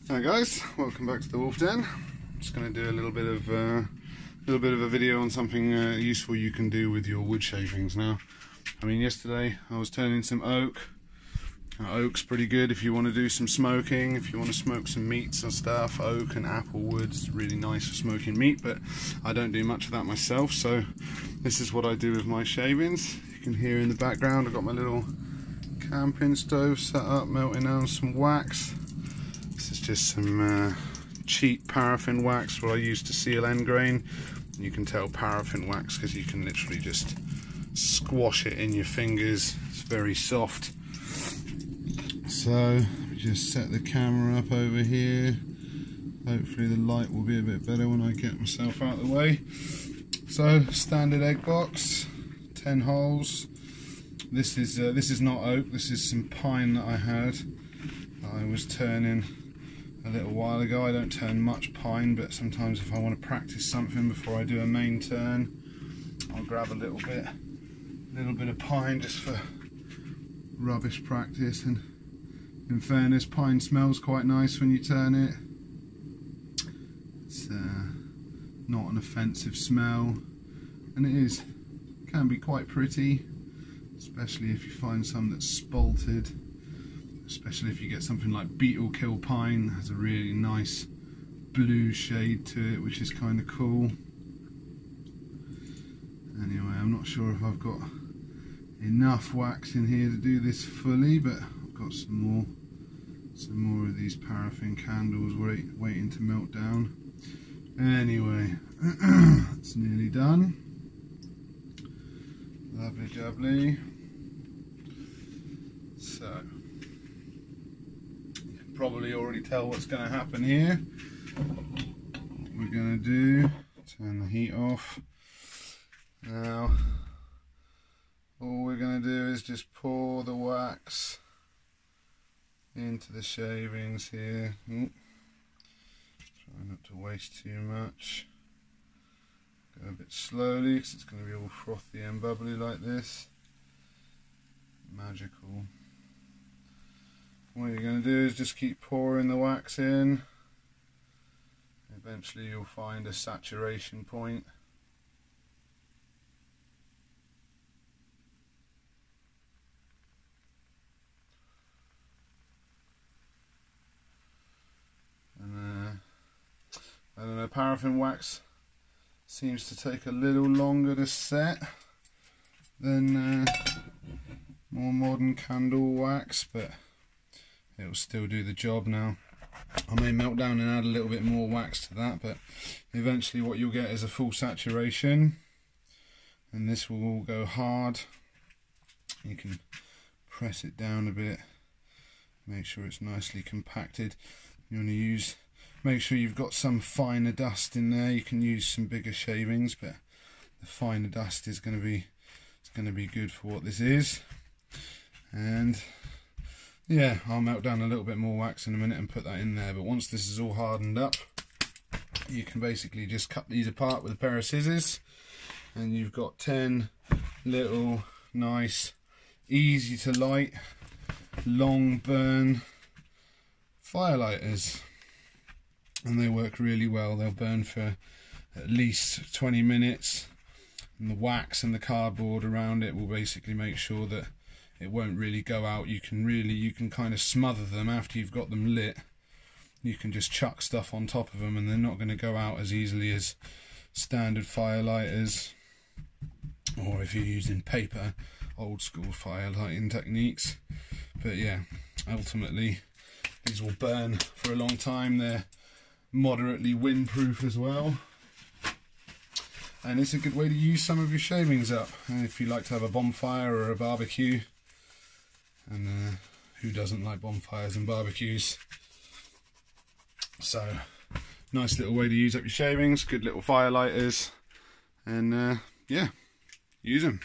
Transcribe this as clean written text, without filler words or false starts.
Hi guys, welcome back to the Wolf Den. I'm just going to do a little bit of a video on something useful you can do with your wood shavings. Now, I mean, yesterday I was turning some oak. Oak's pretty good if you want to do some smoking, if you want to smoke some meats and stuff. Oak and apple wood's really nice for smoking meat, but I don't do much of that myself, so this is what I do with my shavings. You can hear in the background I've got my little camping stove set up, melting down some wax. This is just some cheap paraffin wax, what I use to seal end grain. You can tell paraffin wax because you can literally just squash it in your fingers. It's very soft. So we just set the camera up over here. Hopefully the light will be a bit better when I get myself out of the way. So standard egg box, 10 holes. This is not oak. This is some pine that I had. I was turning a little while ago. I don't turn much pine, but sometimes if I want to practice something before I do a main turn, I'll grab a little bit of pine just for rubbish practice. And in fairness, pine smells quite nice when you turn it. It's not an offensive smell, and it can be quite pretty, especially if you find some that's spalted. Especially if you get something like beetle kill pine, has a really nice blue shade to it, which is kind of cool. Anyway, I'm not sure if I've got enough wax in here to do this fully, but I've got some more of these paraffin candles waiting to melt down. Anyway, it's nearly done. Lovely jubbly. So, probably already tell what's going to happen here. What we're going to do, turn the heat off. Now, all we're going to do is just pour the wax into the shavings here. Try not to waste too much. Go a bit slowly because it's going to be all frothy and bubbly like this. Magical. What you're going to do is just keep pouring the wax in. Eventually you'll find a saturation point. And I don't know, paraffin wax seems to take a little longer to set than more modern candle wax, but it will still do the job. Now, I may melt down and add a little bit more wax to that, but eventually what you'll get is a full saturation, and this will all go hard. You can press it down a bit, make sure it's nicely compacted. You want to make sure you've got some finer dust in there. You can use some bigger shavings, but the finer dust is going to be good for what this is. And yeah, I'll melt down a little bit more wax in a minute and put that in there. But once this is all hardened up, you can basically just cut these apart with a pair of scissors, and you've got 10 little nice, easy to light, long burn firelighters. And they work really well. They'll burn for at least 20 minutes, and the wax and the cardboard around it will basically make sure that it won't really go out. You can kind of smother them after you've got them lit. You can just chuck stuff on top of them and they're not going to go out as easily as standard firelighters, or if you're using paper, old school firelighting techniques. But yeah, ultimately these will burn for a long time. They're moderately windproof as well, and it's a good way to use some of your shavings up. And if you like to have a bonfire or a barbecue, and who doesn't like bonfires and barbecues? So, nice little way to use up your shavings, good little firelighters, and yeah, use them.